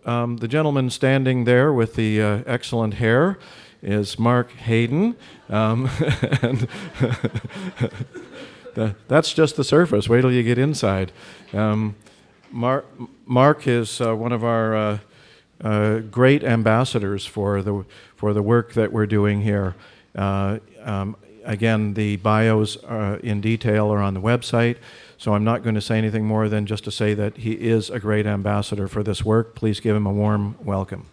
the gentleman standing there with the excellent hair is Mark Haden. And that's just the surface. Wait till you get inside. Mark is one of our great ambassadors for the work that we're doing here. Again, the bios in detail are on the website, so I'm not going to say anything more than just to say that he is a great ambassador for this work. Please give him a warm welcome.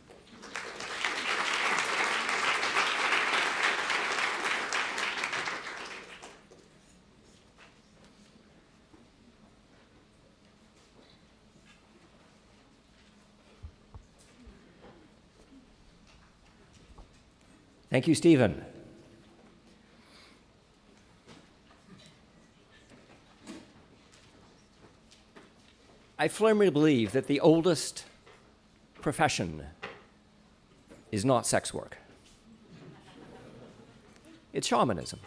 Thank you, Stephen. I firmly believe that the oldest profession is not sex work. It's shamanism.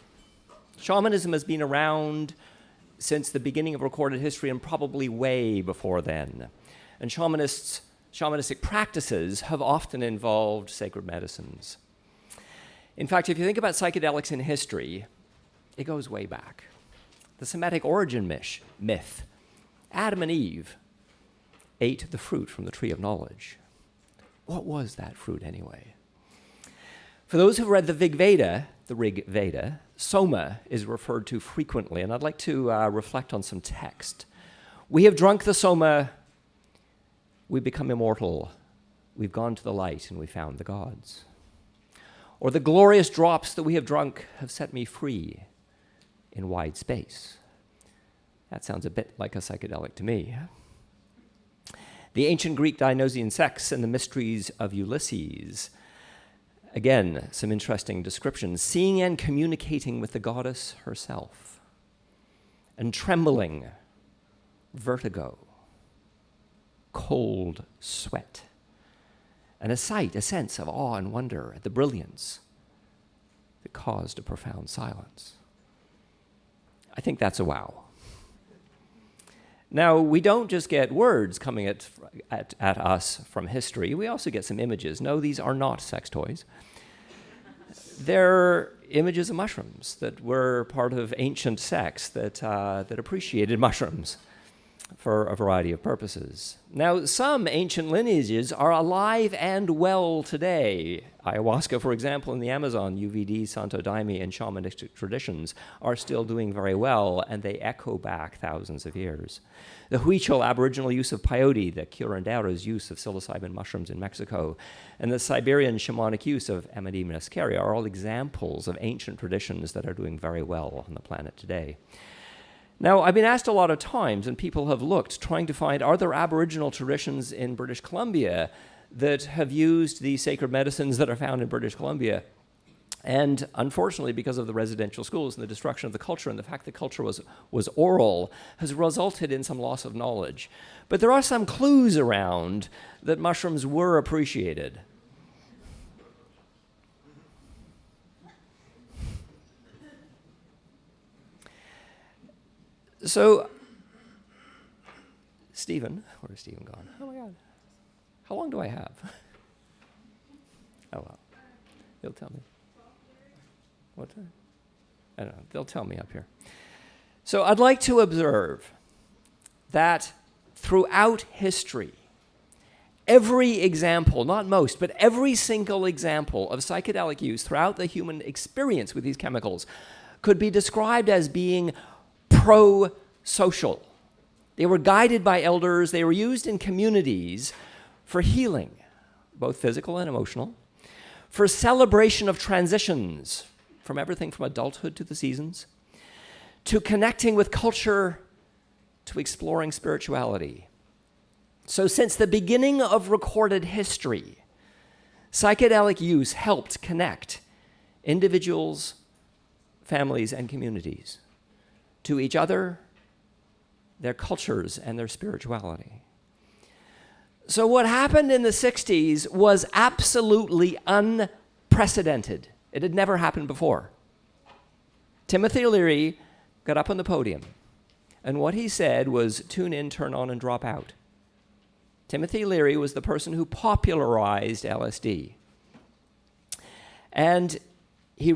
Shamanism has been around since the beginning of recorded history and probably way before then. And shamanistic practices have often involved sacred medicines. In fact, if you think about psychedelics in history, it goes way back. The Semitic origin myth, Adam and Eve ate the fruit from the tree of knowledge. What was that fruit anyway? For those who've read the Rig Veda, Soma is referred to frequently, and I'd like to reflect on some text. We have drunk the Soma, we become immortal, we've gone to the light and we found the gods. Or the glorious drops that we have drunk have set me free in wide space. That sounds a bit like a psychedelic to me. The ancient Greek Dionysian sex and the mysteries of Ulysses. Again, some interesting descriptions. Seeing and communicating with the goddess herself. And trembling, vertigo, cold sweat. And a sense of awe and wonder at the brilliance that caused a profound silence. I think that's a wow. Now, we don't just get words coming at us from history, we also get some images. No, these are not sex toys. They're images of mushrooms that were part of ancient sects that appreciated mushrooms for a variety of purposes. Now, some ancient lineages are alive and well today. Ayahuasca, for example, in the Amazon, UVD, Santo Daime, and shamanistic traditions are still doing very well, and they echo back thousands of years. The Huichol Aboriginal use of peyote, the curandero's use of psilocybin mushrooms in Mexico, and the Siberian shamanic use of Amanita muscaria are all examples of ancient traditions that are doing very well on the planet today. Now, I've been asked a lot of times, and people have looked, trying to find, are there Aboriginal traditions in British Columbia that have used the sacred medicines that are found in British Columbia? And unfortunately, because of the residential schools and the destruction of the culture and the fact that culture was oral, has resulted in some loss of knowledge. But there are some clues around that mushrooms were appreciated. So, Stephen, where's Stephen gone? Oh my God. How long do I have? Oh well, he'll tell me. What time? I don't know, they'll tell me up here. So I'd like to observe that throughout history, every example, not most, but every single example of psychedelic use throughout the human experience with these chemicals could be described as being prosocial. They were guided by elders. They were used in communities for healing, both physical and emotional, for celebration of transitions from everything from adulthood to the seasons, to connecting with culture, to exploring spirituality. So since the beginning of recorded history, psychedelic use helped connect individuals, families, and communities to each other, their cultures, and their spirituality. So what happened in the 60s was absolutely unprecedented. It had never happened before. Timothy Leary got up on the podium, and what he said was tune in, turn on, and drop out. Timothy Leary was the person who popularized LSD. And he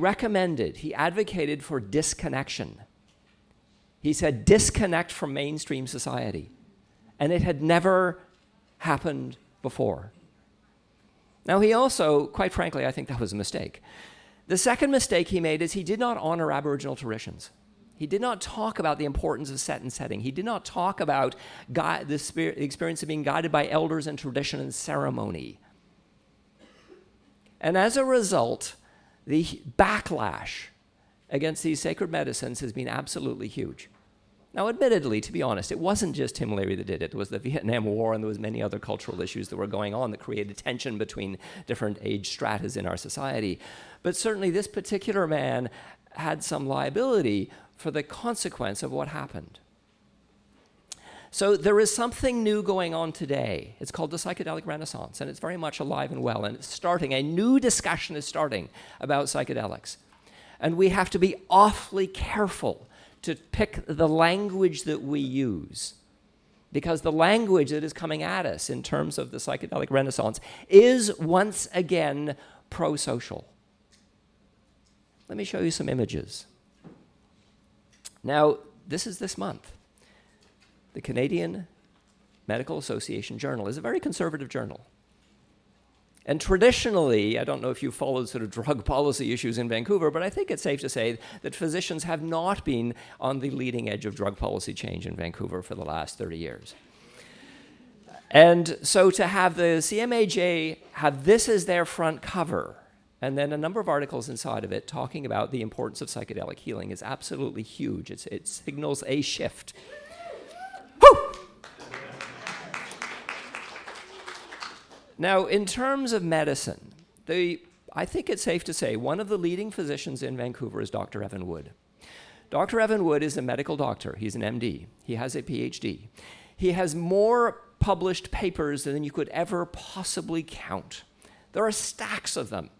advocated for disconnection. He said, disconnect from mainstream society. And it had never happened before. Now, he also, quite frankly, I think that was a mistake. The second mistake he made is he did not honor Aboriginal traditions. He did not talk about the importance of set and setting. He did not talk about the experience of being guided by elders and tradition and ceremony. And as a result, the backlash against these sacred medicines has been absolutely huge. Now, admittedly, to be honest, it wasn't just Tim Leary that did it. There was the Vietnam War, and there was many other cultural issues that were going on that created tension between different age stratas in our society. But certainly this particular man had some liability for the consequence of what happened. So there is something new going on today. It's called the Psychedelic Renaissance, and it's very much alive and well, and it's starting. A new discussion is starting about psychedelics. And we have to be awfully careful to pick the language that we use, because the language that is coming at us in terms of the Psychedelic Renaissance is once again prosocial. Let me show you some images. Now, this is this month. The Canadian Medical Association Journal is a very conservative journal. And traditionally, I don't know if you've followed sort of drug policy issues in Vancouver, but I think it's safe to say that physicians have not been on the leading edge of drug policy change in Vancouver for the last 30 years. And so to have the CMAJ have this as their front cover, and then a number of articles inside of it talking about the importance of psychedelic healing is absolutely huge. It signals a shift. Woo! Now, in terms of medicine, I think it's safe to say one of the leading physicians in Vancouver is Dr. Evan Wood. Dr. Evan Wood is a medical doctor. He's an MD. He has a PhD. He has more published papers than you could ever possibly count. There are stacks of them.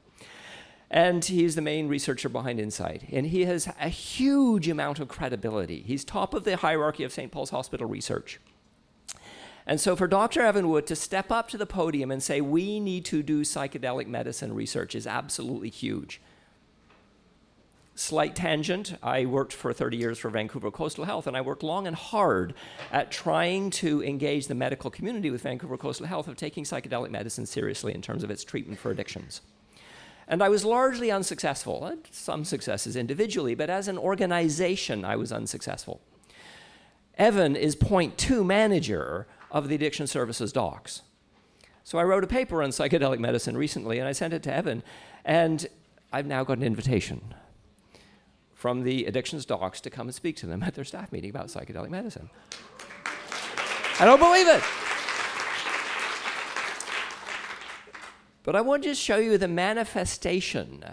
And he's the main researcher behind Insight. And he has a huge amount of credibility. He's top of the hierarchy of St. Paul's Hospital research. And so for Dr. Evan Wood to step up to the podium and say, we need to do psychedelic medicine research is absolutely huge. Slight tangent, I worked for 30 years for Vancouver Coastal Health, and I worked long and hard at trying to engage the medical community with Vancouver Coastal Health of taking psychedelic medicine seriously in terms of its treatment for addictions. And I was largely unsuccessful. I had some successes individually, but as an organization, I was unsuccessful. Evan is point 2 manager of the Addiction Services docs. So I wrote a paper on psychedelic medicine recently, and I sent it to Evan, and I've now got an invitation from the addictions docs to come and speak to them at their staff meeting about psychedelic medicine. I don't believe it. But I want to just show you the manifestation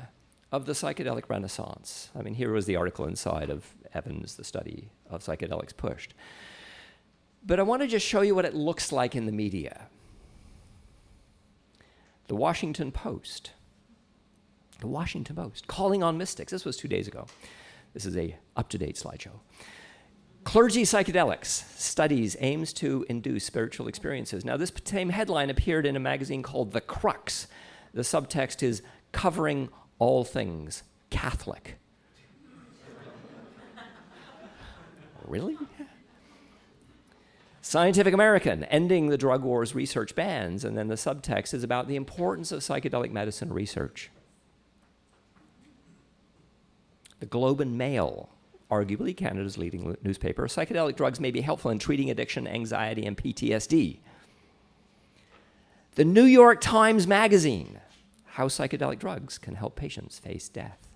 of the psychedelic renaissance. I mean, here was the article inside of Evans, the study of psychedelics pushed. But I want to just show you what it looks like in the media. The Washington Post. The Washington Post, calling on mystics. This was 2 days ago. This is a up-to-date slideshow. Clergy psychedelics studies aims to induce spiritual experiences. Now, this same headline appeared in a magazine called The Crux. The subtext is covering all things Catholic. Really? Scientific American, ending the drug wars research bans. And then the subtext is about the importance of psychedelic medicine research. The Globe and Mail, arguably Canada's leading newspaper, psychedelic drugs may be helpful in treating addiction, anxiety, and PTSD. The New York Times Magazine, how psychedelic drugs can help patients face death.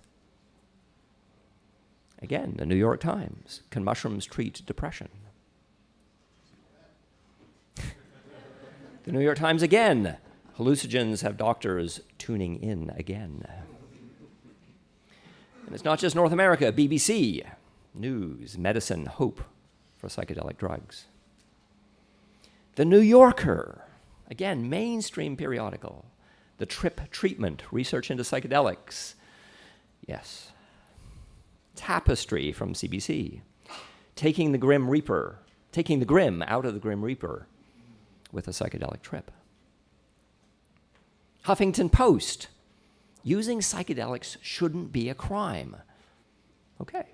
Again, the New York Times, can mushrooms treat depression? The New York Times again, hallucinogens have doctors tuning in again. And it's not just North America, BBC, news, medicine, hope for psychedelic drugs. The New Yorker, again, mainstream periodical. The Trip Treatment, research into psychedelics. Yes. Tapestry from CBC. Taking the Grim out of the Grim Reaper. with a psychedelic trip. Huffington Post, using psychedelics shouldn't be a crime. Okay.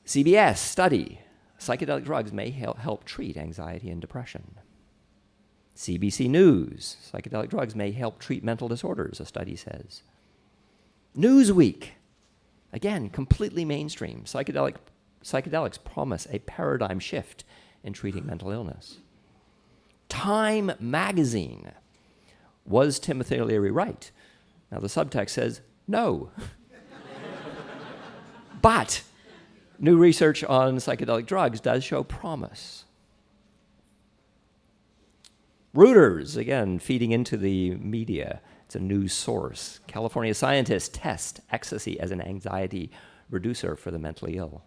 CBS study, psychedelic drugs may help treat anxiety and depression. CBC News, psychedelic drugs may help treat mental disorders, a study says. Newsweek, again, completely mainstream. Psychedelics promise a paradigm shift in treating mental illness. Time magazine, was Timothy Leary right? Now the subtext says no. But new research on psychedelic drugs does show promise. Reuters, again, feeding into the media. It's a news source. California scientists test ecstasy as an anxiety reducer for the mentally ill,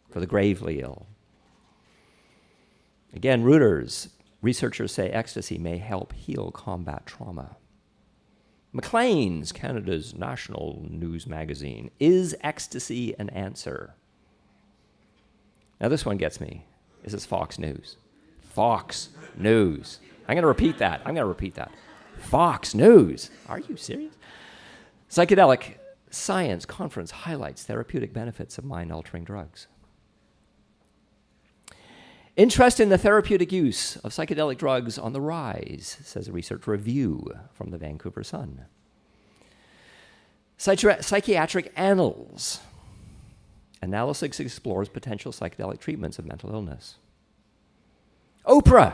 for the gravely ill. Again, Reuters, researchers say ecstasy may help heal combat trauma. Maclean's, Canada's national news magazine, is ecstasy an answer? Now this one gets me. This is Fox News. Fox News. I'm going to repeat that. Fox News. Are you serious? Psychedelic Science Conference highlights therapeutic benefits of mind-altering drugs. Interest in the therapeutic use of psychedelic drugs on the rise, says a research review from the Vancouver Sun. Psychiatric Annals. Analysis explores potential psychedelic treatments of mental illness. Oprah.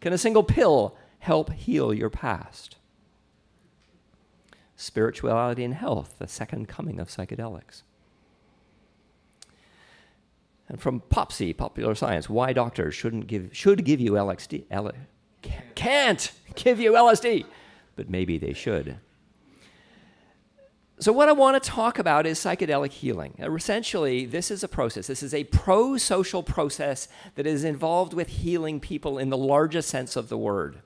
Can a single pill help heal your past? Spirituality and Health, the second coming of psychedelics. And from Popsy, Popular Science, why doctors should give you LSD, can't give you LSD, but maybe they should. So what I want to talk about is psychedelic healing. Essentially, this is a process. This is a prosocial process that is involved with healing people in the largest sense of the word.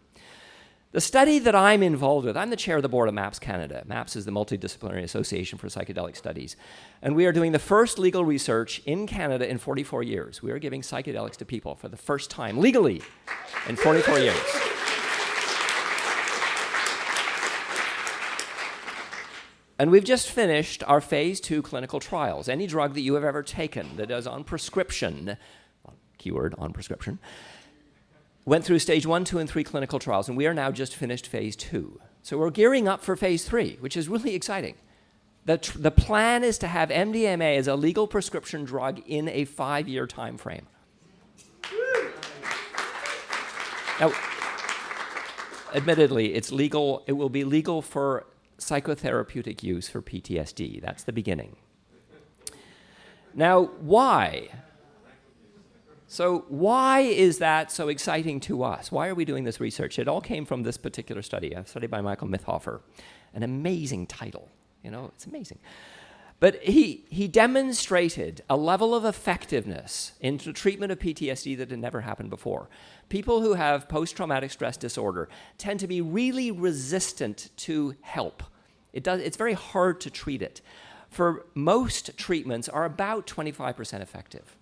The study that I'm involved with, I'm the chair of the board of MAPS Canada. MAPS is the Multidisciplinary Association for Psychedelic Studies. And we are doing the first legal research in Canada in 44 years. We are giving psychedelics to people for the first time, legally, in 44 years. And we've just finished our phase 2 clinical trials. Any drug that you have ever taken that is on prescription, keyword on prescription, went through stage 1, 2, and 3 clinical trials, and we are now just finished phase 2. So we're gearing up for phase 3, which is really exciting. The plan is to have MDMA as a legal prescription drug in a 5-year time frame. Now, admittedly, it's legal. It will be legal for psychotherapeutic use for PTSD. That's the beginning. Now, why? So why is that so exciting to us? Why are we doing this research? It all came from this particular study, a study by Michael Mithoefer. An amazing title, it's amazing. But he demonstrated a level of effectiveness in the treatment of PTSD that had never happened before. People who have post-traumatic stress disorder tend to be really resistant to help. It's very hard to treat it. For most treatments are about 25% effective.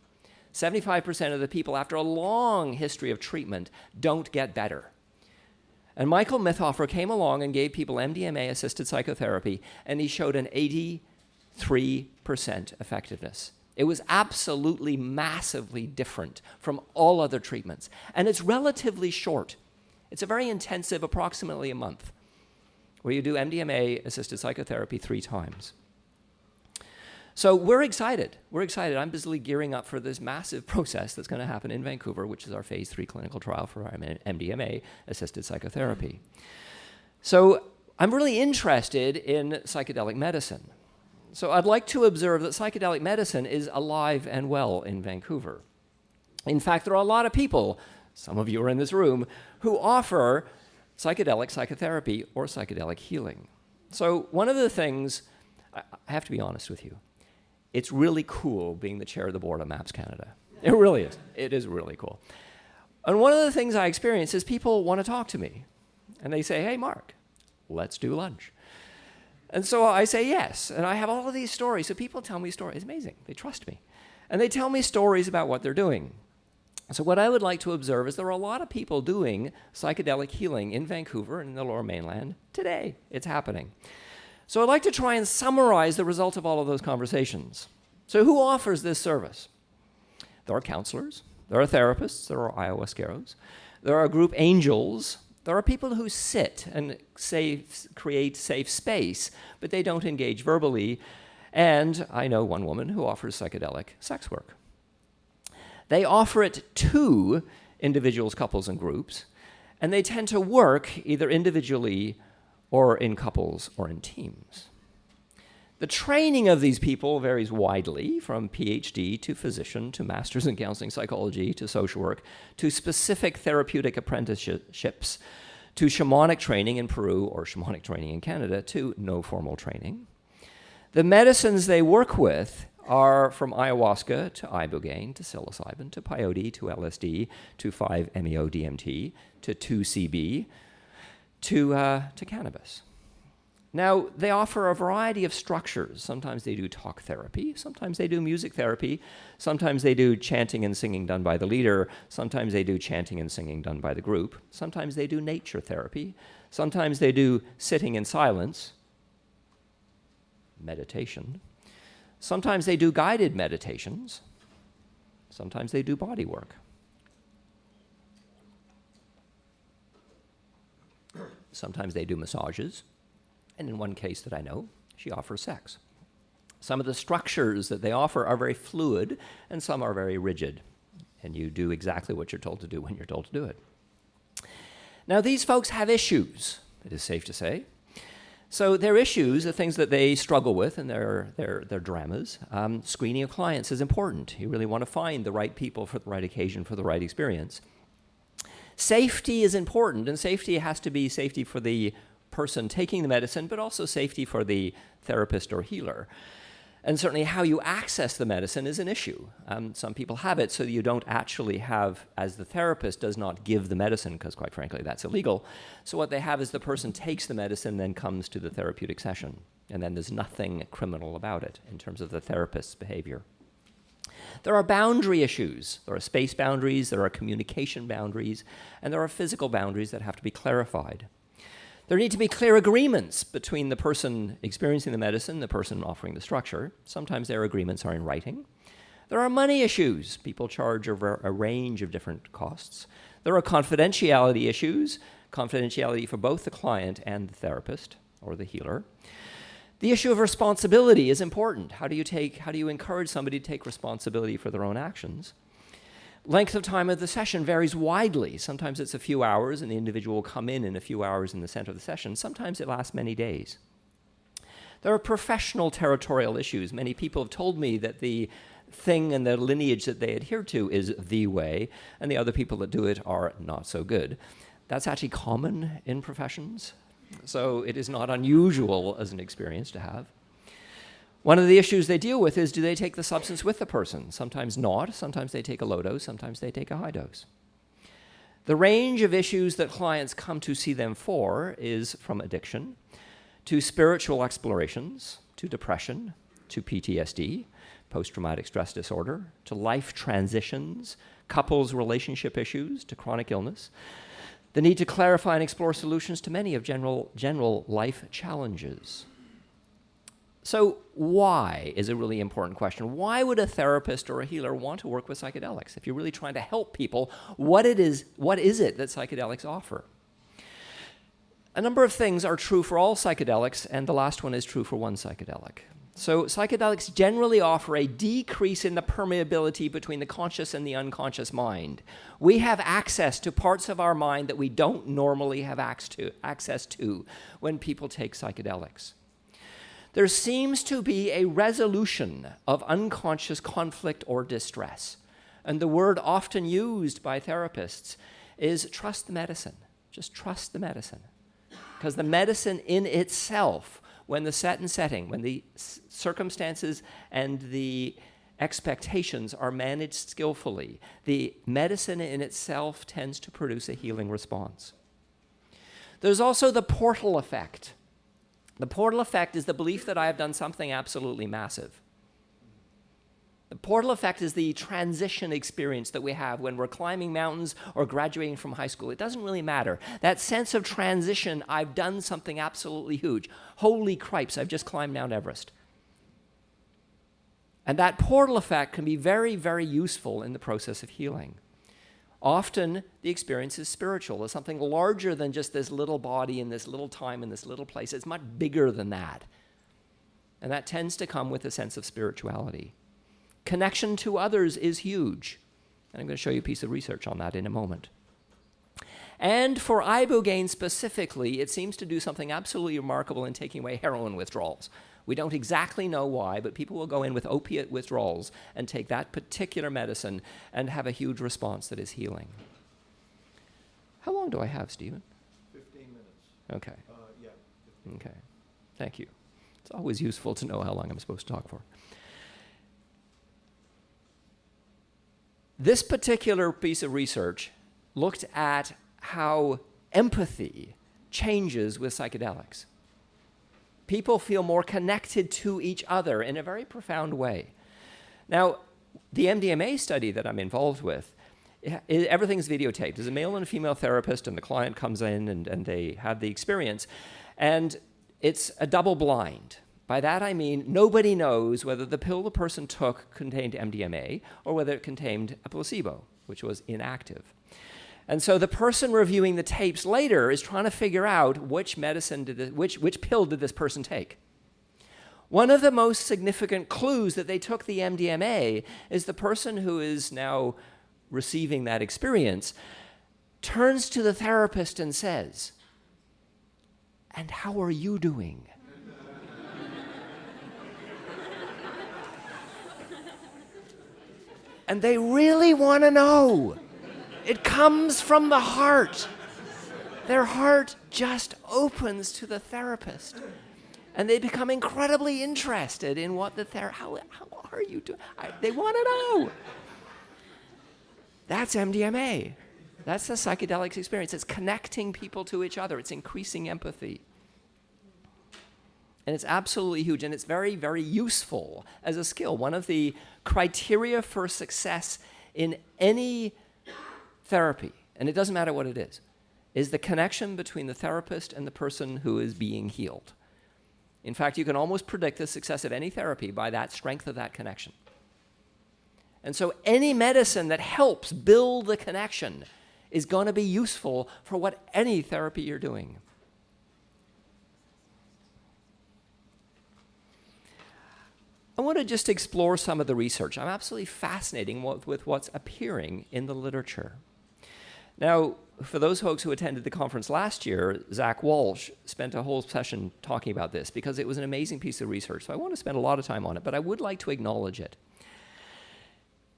75% of the people, after a long history of treatment, don't get better. And Michael Mithoefer came along and gave people MDMA-assisted psychotherapy, and he showed an 83% effectiveness. It was absolutely massively different from all other treatments. And it's relatively short. It's a very intensive, approximately a month, where you do MDMA-assisted psychotherapy 3 times. So we're excited. I'm busily gearing up for this massive process that's going to happen in Vancouver, which is our phase 3 clinical trial for our MDMA-assisted psychotherapy. So I'm really interested in psychedelic medicine. So I'd like to observe that psychedelic medicine is alive and well in Vancouver. In fact, there are a lot of people, some of you are in this room, who offer psychedelic psychotherapy or psychedelic healing. So one of the things, I have to be honest with you, it's really cool being the chair of the board of MAPS Canada. It really is. It is really cool. And one of the things I experience is people want to talk to me. And they say, hey, Mark, let's do lunch. And so I say yes. And I have all of these stories. So people tell me stories. It's amazing. They trust me. And they tell me stories about what they're doing. So what I would like to observe is there are a lot of people doing psychedelic healing in Vancouver and in the Lower Mainland today. It's happening. So I'd like to try and summarize the result of all of those conversations. So who offers this service? There are counselors, there are therapists, there are ayahuasqueros, there are group angels, there are people who sit and create safe space, but they don't engage verbally. And I know one woman who offers psychedelic sex work. They offer it to individuals, couples, and groups, and they tend to work either individually or in couples or in teams. The training of these people varies widely, from PhD to physician to master's in counseling psychology to social work to specific therapeutic apprenticeships to shamanic training in Peru or shamanic training in Canada to no formal training. The medicines they work with are from ayahuasca to ibogaine to psilocybin to peyote to LSD to 5-MeO-DMT to 2CB to cannabis. Now, they offer a variety of structures. Sometimes they do talk therapy, sometimes they do music therapy, sometimes they do chanting and singing done by the leader, sometimes they do chanting and singing done by the group, sometimes they do nature therapy, sometimes they do sitting in silence, meditation, sometimes they do guided meditations, sometimes they do body work. Sometimes they do massages. And in one case that I know, she offers sex. Some of the structures that they offer are very fluid, and some are very rigid. And you do exactly what you're told to do when you're told to do it. Now, these folks have issues, it is safe to say. So their issues, the things that they struggle with in their dramas, screening of clients is important. You really want to find the right people for the right occasion, for the right experience. Safety is important, and safety has to be safety for the person taking the medicine, but also safety for the therapist or healer. And certainly how you access the medicine is an issue. Some people have it so that you don't actually have, as the therapist does not give the medicine, because quite frankly that's illegal. So what they have is the person takes the medicine, then comes to the therapeutic session. And then there's nothing criminal about it in terms of the therapist's behavior. There are boundary issues. There are space boundaries, there are communication boundaries, and there are physical boundaries that have to be clarified. There need to be clear agreements between the person experiencing the medicine and the person offering the structure. Sometimes their agreements are in writing. There are money issues. People charge a range of different costs. There are confidentiality issues, confidentiality for both the client and the therapist or the healer. The issue of responsibility is important. How do you encourage somebody to take responsibility for their own actions? Length of time of the session varies widely. Sometimes it's a few hours and the individual will come in a few hours in the center of the session. Sometimes it lasts many days. There are professional territorial issues. Many people have told me that the thing and the lineage that they adhere to is the way, and the other people that do it are not so good. That's actually common in professions, so it is not unusual as an experience to have. One of the issues they deal with is, do they take the substance with the person? Sometimes not. Sometimes they take a low dose. Sometimes they take a high dose. The range of issues that clients come to see them for is from addiction to spiritual explorations, to depression, to PTSD, post-traumatic stress disorder, to life transitions, couples relationship issues, to chronic illness, the need to clarify and explore solutions to many of general life challenges. So why is a really important question. Why would a therapist or a healer want to work with psychedelics? If you're really trying to help people, what is it that psychedelics offer? A number of things are true for all psychedelics, and the last one is true for one psychedelic. So psychedelics generally offer a decrease in the permeability between the conscious and the unconscious mind. We have access to parts of our mind that we don't normally have access to when people take psychedelics. There seems to be a resolution of unconscious conflict or distress. And the word often used by therapists is trust the medicine. Just trust the medicine. Because the medicine in itself, when the setting, when the circumstances and the expectations are managed skillfully, the medicine in itself tends to produce a healing response. There's also the portal effect. The portal effect is the belief that I have done something absolutely massive. The portal effect is the transition experience that we have when we're climbing mountains or graduating from high school. It doesn't really matter. That sense of transition, I've done something absolutely huge. Holy cripes, I've just climbed Mount Everest. And that portal effect can be very, very useful in the process of healing. Often, the experience is spiritual. It's something larger than just this little body in this little time in this little place. It's much bigger than that. And that tends to come with a sense of spirituality. Connection to others is huge. And I'm going to show you a piece of research on that in a moment. And for ibogaine specifically, it seems to do something absolutely remarkable in taking away heroin withdrawals. We don't exactly know why, but people will go in with opiate withdrawals and take that particular medicine and have a huge response that is healing. How long do I have, Stephen? 15 minutes. Okay. Yeah. 15. Okay. Thank you. It's always useful to know how long I'm supposed to talk for. This particular piece of research looked at how empathy changes with psychedelics. People feel more connected to each other in a very profound way. Now, the MDMA study that I'm involved with, everything's videotaped. There's a male and a female therapist, and the client comes in and they have the experience. And it's a double blind. By that I mean nobody knows whether the pill the person took contained MDMA or whether it contained a placebo, which was inactive. And so the person reviewing the tapes later is trying to figure out which pill did this person take. One of the most significant clues that they took the MDMA is the person who is now receiving that experience turns to the therapist and says, "And how are you doing?" And they really want to know. It comes from the heart. Their heart just opens to the therapist. And they become incredibly interested in what the therapist, how are you doing? They want to know. That's MDMA. That's the psychedelics experience. It's connecting people to each other. It's increasing empathy. And it's absolutely huge, and it's very, very useful as a skill. One of the criteria for success in any therapy, and it doesn't matter what it is the connection between the therapist and the person who is being healed. In fact, you can almost predict the success of any therapy by that strength of that connection. And so any medicine that helps build the connection is going to be useful for what any therapy you're doing. I want to just explore some of the research. I'm absolutely fascinated with what's appearing in the literature. Now, for those folks who attended the conference last year, Zach Walsh spent a whole session talking about this because it was an amazing piece of research. So I want to spend a lot of time on it, but I would like to acknowledge it.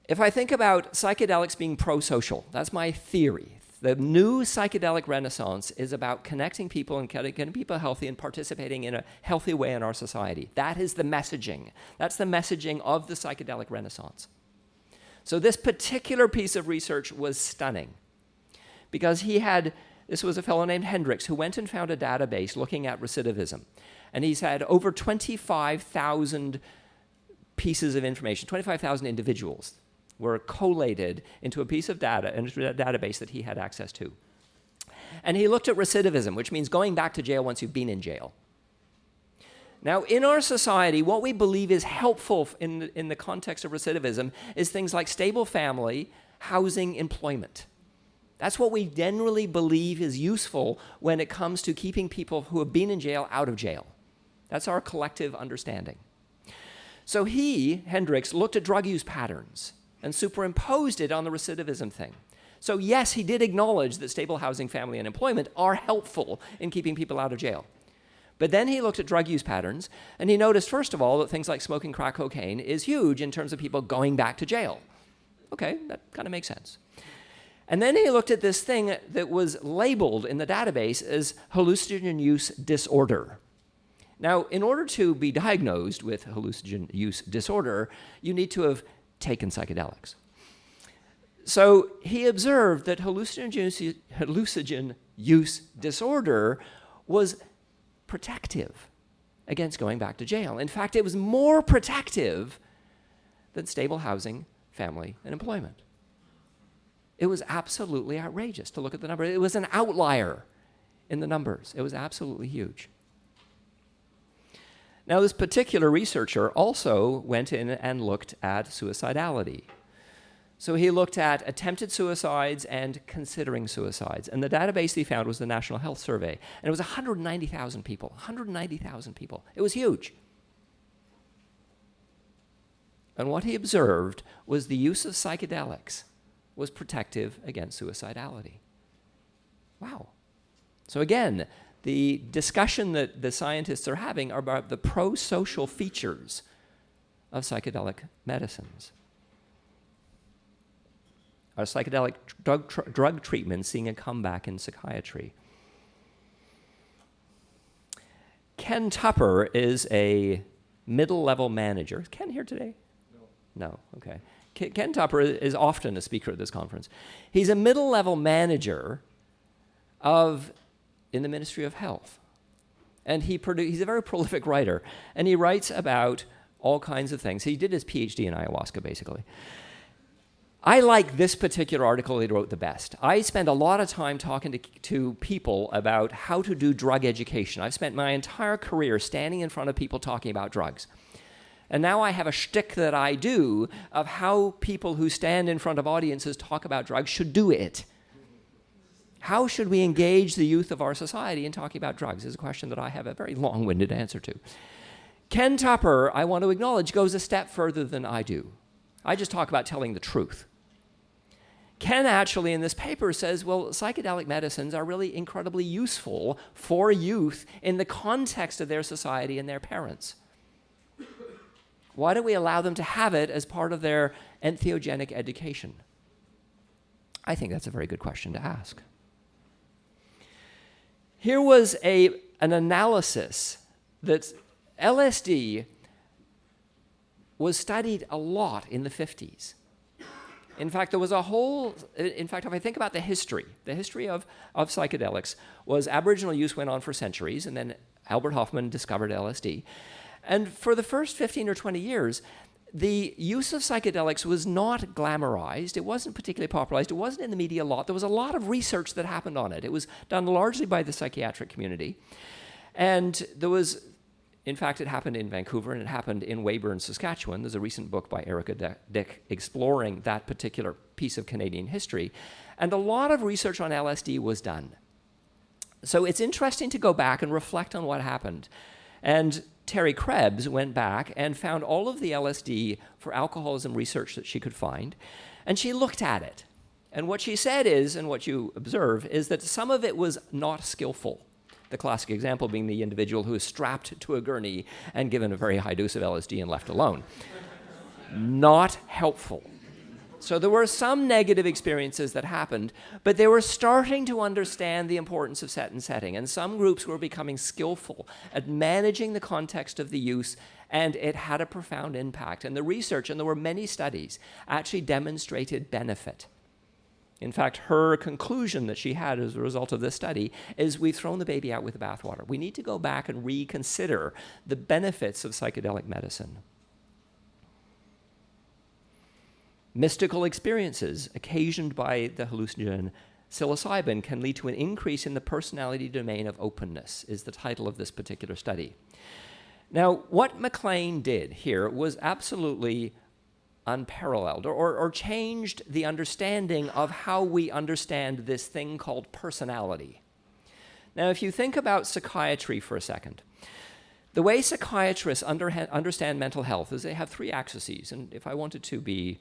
If I think about psychedelics being prosocial, that's my theory. The new psychedelic renaissance is about connecting people and getting people healthy and participating in a healthy way in our society. That is the messaging. That's the messaging of the psychedelic renaissance. So this particular piece of research was stunning because this was a fellow named Hendricks who went and found a database looking at recidivism. And he's had over 25,000 pieces of information, 25,000 individuals were collated into a piece of data, into a database that he had access to. And he looked at recidivism, which means going back to jail once you've been in jail. Now, in our society, what we believe is helpful in the context of recidivism is things like stable family, housing, employment. That's what we generally believe is useful when it comes to keeping people who have been in jail out of jail. That's our collective understanding. So Hendricks, looked at drug use patterns and superimposed it on the recidivism thing. So yes, he did acknowledge that stable housing, family, and employment are helpful in keeping people out of jail. But then he looked at drug use patterns, and he noticed, first of all, that things like smoking crack cocaine is huge in terms of people going back to jail. Okay, that kind of makes sense. And then he looked at this thing that was labeled in the database as hallucinogen use disorder. Now, in order to be diagnosed with hallucinogen use disorder, you need to have taken psychedelics. So he observed that hallucinogen use disorder was protective against going back to jail. In fact, it was more protective than stable housing, family, and employment. It was absolutely outrageous to look at the number. It was an outlier in the numbers. It was absolutely huge. Now, this particular researcher also went in and looked at suicidality. So he looked at attempted suicides and considering suicides. And the database he found was the National Health Survey. And it was 190,000 people. 190,000 people. It was huge. And what he observed was the use of psychedelics was protective against suicidality. Wow. So again, the discussion that the scientists are having are about the prosocial features of psychedelic medicines. Are psychedelic drug treatments seeing a comeback in psychiatry? Ken Tupper is a middle-level manager. Is Ken here today? No, okay. Ken Tupper is often a speaker at this conference. He's a middle-level manager in the Ministry of Health. And he's a very prolific writer. And he writes about all kinds of things. He did his PhD in ayahuasca, basically. I like this particular article he wrote the best. I spend a lot of time talking to people about how to do drug education. I've spent my entire career standing in front of people talking about drugs. And now I have a shtick that I do of how people who stand in front of audiences talk about drugs should do it. How should we engage the youth of our society in talking about drugs is a question that I have a very long-winded answer to. Ken Tupper, I want to acknowledge, goes a step further than I do. I just talk about telling the truth. Ken actually in this paper says, well, psychedelic medicines are really incredibly useful for youth in the context of their society and their parents. Why don't we allow them to have it as part of their entheogenic education? I think that's a very good question to ask. Here was an analysis that LSD was studied a lot in the 50s. In fact, if I think about the history of psychedelics was Aboriginal use went on for centuries, and then Albert Hofmann discovered LSD. And for the first 15 or 20 years, the use of psychedelics was not glamorized. It wasn't particularly popularized. It wasn't in the media a lot. There was a lot of research that happened on it. It was done largely by the psychiatric community. And there was, in fact, it happened in Vancouver and it happened in Weyburn, Saskatchewan. There's a recent book by Erica Dick exploring that particular piece of Canadian history. And a lot of research on LSD was done. So it's interesting to go back and reflect on what happened. And Terry Krebs went back and found all of the LSD for alcoholism research that she could find, and she looked at it. And what she said is, and what you observe, is that some of it was not skillful. The classic example being the individual who is strapped to a gurney and given a very high dose of LSD and left alone. Not helpful. So there were some negative experiences that happened, but they were starting to understand the importance of set and setting, and some groups were becoming skillful at managing the context of the use, and it had a profound impact. And the research, and there were many studies, actually demonstrated benefit. In fact, her conclusion that she had as a result of this study is we've thrown the baby out with the bathwater. We need to go back and reconsider the benefits of psychedelic medicine. Mystical experiences occasioned by the hallucinogen psilocybin can lead to an increase in the personality domain of openness, is the title of this particular study. Now, what McLean did here was absolutely unparalleled, or changed the understanding of how we understand this thing called personality. Now, if you think about psychiatry for a second, the way psychiatrists understand mental health is they have three axes, and if I wanted to be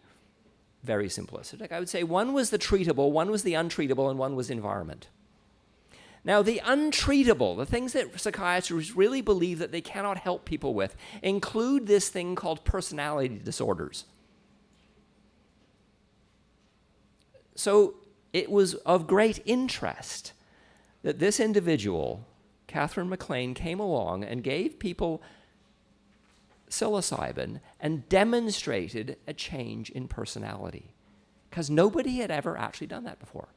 very simplistic, I would say one was the treatable, one was the untreatable, and one was environment. Now, the untreatable, the things that psychiatrists really believe that they cannot help people with, include this thing called personality disorders. So it was of great interest that this individual, Catherine McLean, came along and gave people psilocybin and demonstrated a change in personality, because nobody had ever actually done that before.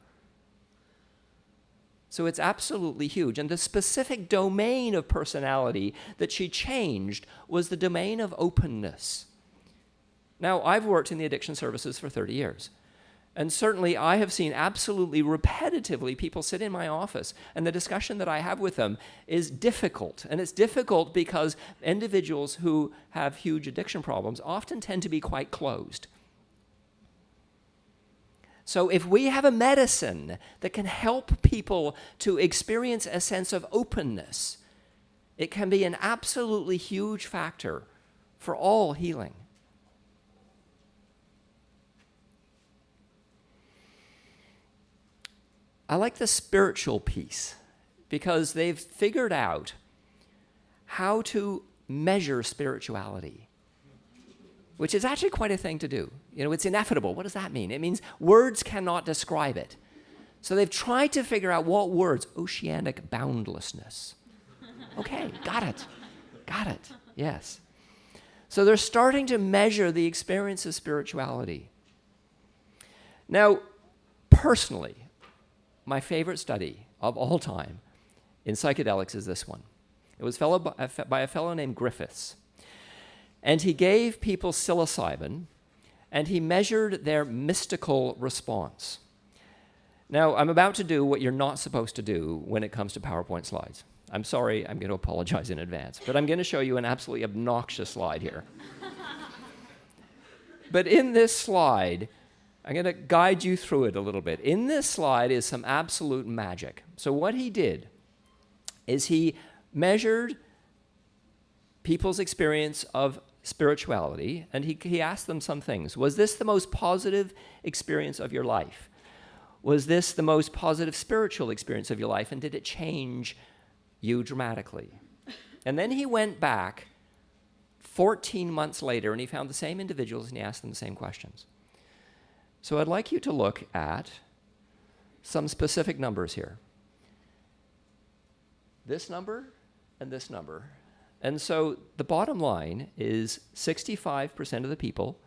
So it's absolutely huge. And the specific domain of personality that she changed was the domain of openness, Now, I've worked in the addiction services for 30 years. And certainly I have seen absolutely repetitively people sit in my office, and the discussion that I have with them is difficult. And it's difficult because individuals who have huge addiction problems often tend to be quite closed. So if we have a medicine that can help people to experience a sense of openness, it can be an absolutely huge factor for all healing. I like the spiritual piece because they've figured out how to measure spirituality, which is actually quite a thing to do. You know, it's ineffable. What does that mean? It means words cannot describe it. So they've tried to figure out what words. Oceanic boundlessness. Okay, got it. Got it. Yes. So they're starting to measure the experience of spirituality. Now, personally, my favorite study of all time in psychedelics is this one. It was by a fellow named Griffiths. And he gave people psilocybin, and he measured their mystical response. Now, I'm about to do what you're not supposed to do when it comes to PowerPoint slides. I'm sorry, I'm going to apologize in advance, but I'm going to show you an absolutely obnoxious slide here. But in this slide, I'm going to guide you through it a little bit. In this slide is some absolute magic. So what he did is he measured people's experience of spirituality, and he asked them some things. Was this the most positive experience of your life? Was this the most positive spiritual experience of your life, and did it change you dramatically? And then he went back 14 months later, and he found the same individuals, and he asked them the same questions. So I'd like you to look at some specific numbers here. This number and this number. And so the bottom line is 65% of the people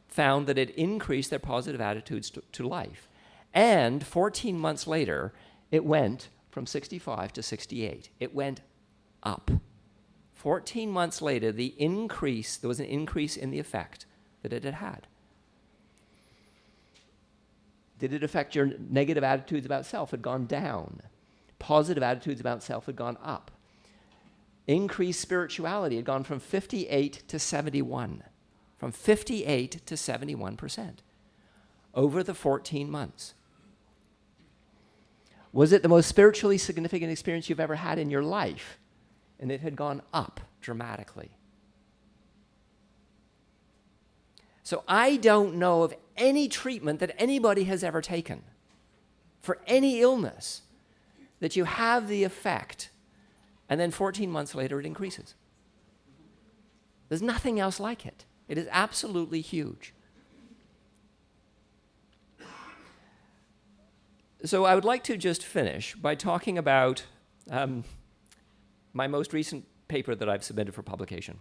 found that it increased their positive attitudes to life. And 14 months later, it went from 65 to 68. It went up. 14 months later, there was an increase in the effect that it had had. Did it affect your negative attitudes about self? Had gone down. Positive attitudes about self had gone up. Increased spirituality had gone from 58 to 71. From 58 to 71% over the 14 months. Was it the most spiritually significant experience you've ever had in your life? And it had gone up dramatically. So I don't know of any treatment that anybody has ever taken for any illness that you have the effect, and then 14 months later it increases. There's nothing else like it. It is absolutely huge. So I would like to just finish by talking about my most recent paper that I've submitted for publication.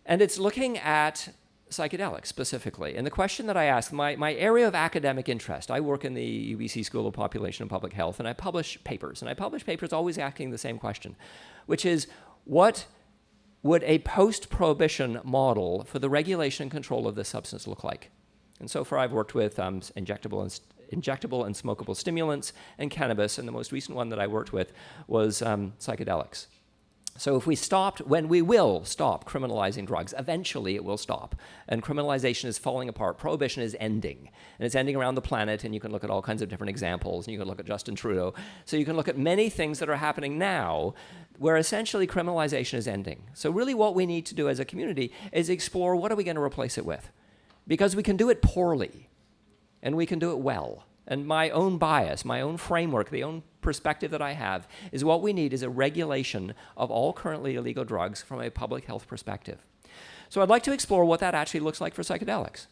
And it's looking at psychedelics specifically. And the question that I ask, my area of academic interest, I work in the UBC School of Population and Public Health, and I publish papers. And I publish papers always asking the same question, which is, what would a post-prohibition model for the regulation and control of this substance look like? And so far I've worked with injectable and smokable stimulants and cannabis, and the most recent one that I worked with was psychedelics. So if we stopped, when we will stop criminalizing drugs, eventually it will stop. And criminalization is falling apart. Prohibition is ending. And it's ending around the planet, and you can look at all kinds of different examples, and you can look at Justin Trudeau. So you can look at many things that are happening now where essentially criminalization is ending. So really what we need to do as a community is explore, what are we going to replace it with? Because we can do it poorly, and we can do it well. And my own bias, my own framework, the own perspective that I have is what we need is a regulation of all currently illegal drugs from a public health perspective. So I'd like to explore what that actually looks like for psychedelics.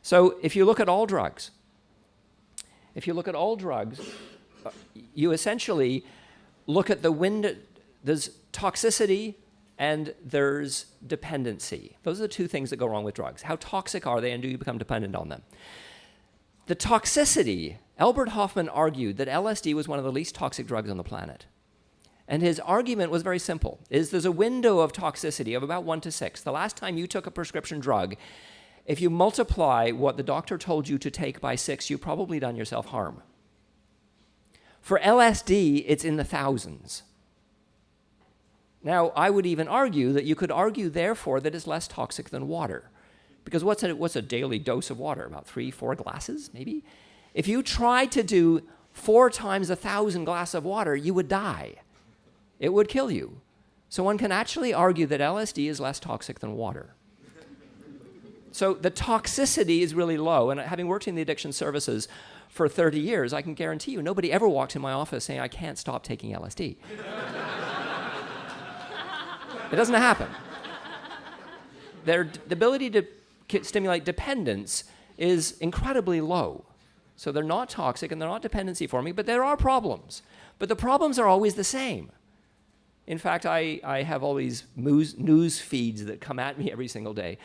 So if you look at all drugs, you essentially look at there's toxicity and there's dependency. Those are the two things that go wrong with drugs. How toxic are they, and do you become dependent on them? The toxicity, Albert Hofmann argued that LSD was one of the least toxic drugs on the planet. And his argument was very simple, is there's a window of toxicity of about 1 to 6. The last time you took a prescription drug, if you multiply what the doctor told you to take by 6, you've probably done yourself harm. For LSD, it's in the thousands. Now, I would even argue that you could argue, therefore, that it's less toxic than water. Because what's a daily dose of water? About 3-4 glasses, maybe? If you tried to do 4 times 1,000 glasses of water, you would die. It would kill you. So one can actually argue that LSD is less toxic than water. So the toxicity is really low. And having worked in the addiction services for 30 years, I can guarantee you, nobody ever walked in my office saying, I can't stop taking LSD. It doesn't happen. The ability to stimulate dependence is incredibly low. So they're not toxic and they're not dependency forming, but there are problems. But the problems are always the same. In fact, I have all these news feeds that come at me every single day.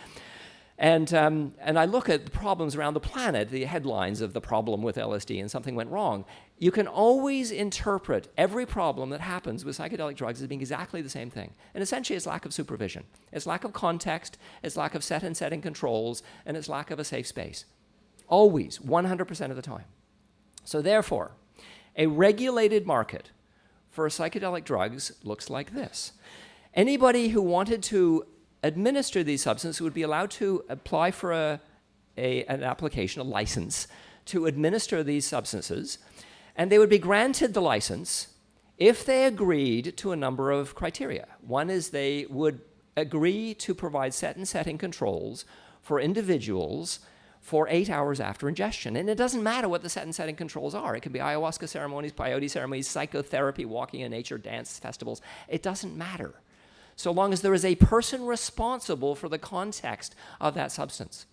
And I look at the problems around the planet, the headlines of the problem with LSD and something went wrong. You can always interpret every problem that happens with psychedelic drugs as being exactly the same thing. And essentially, it's lack of supervision. It's lack of context, it's lack of set and setting controls, and it's lack of a safe space. Always, 100% of the time. So therefore, a regulated market for psychedelic drugs looks like this. Anybody who wanted to administer these substances would be allowed to apply for an application, a license, to administer these substances, and they would be granted the license if they agreed to a number of criteria. One is they would agree to provide set and setting controls for individuals for 8 hours after ingestion. And it doesn't matter what the set and setting controls are. It could be ayahuasca ceremonies, peyote ceremonies, psychotherapy, walking in nature, dance festivals. It doesn't matter, so long as there is a person responsible for the context of that substance.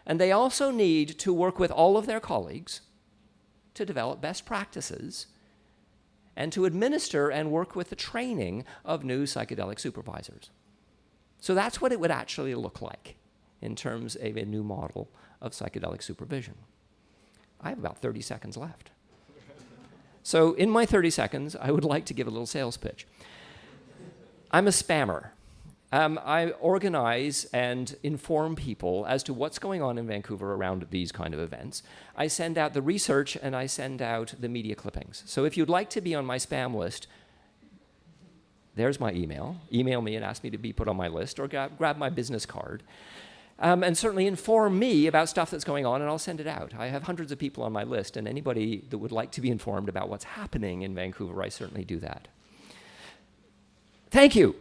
And they also need to work with all of their colleagues to develop best practices and to administer and work with the training of new psychedelic supervisors. So that's what it would actually look like in terms of a new model of psychedelic supervision. I have about 30 seconds left. So in my 30 seconds, I would like to give a little sales pitch. I'm a spammer. I organize and inform people as to what's going on in Vancouver around these kind of events. I send out the research and I send out the media clippings. So if you'd like to be on my spam list, there's my email. Email me and ask me to be put on my list, or grab my business card. And certainly inform me about stuff that's going on, and I'll send it out. I have hundreds of people on my list, and anybody that would like to be informed about what's happening in Vancouver, I certainly do that. Thank you.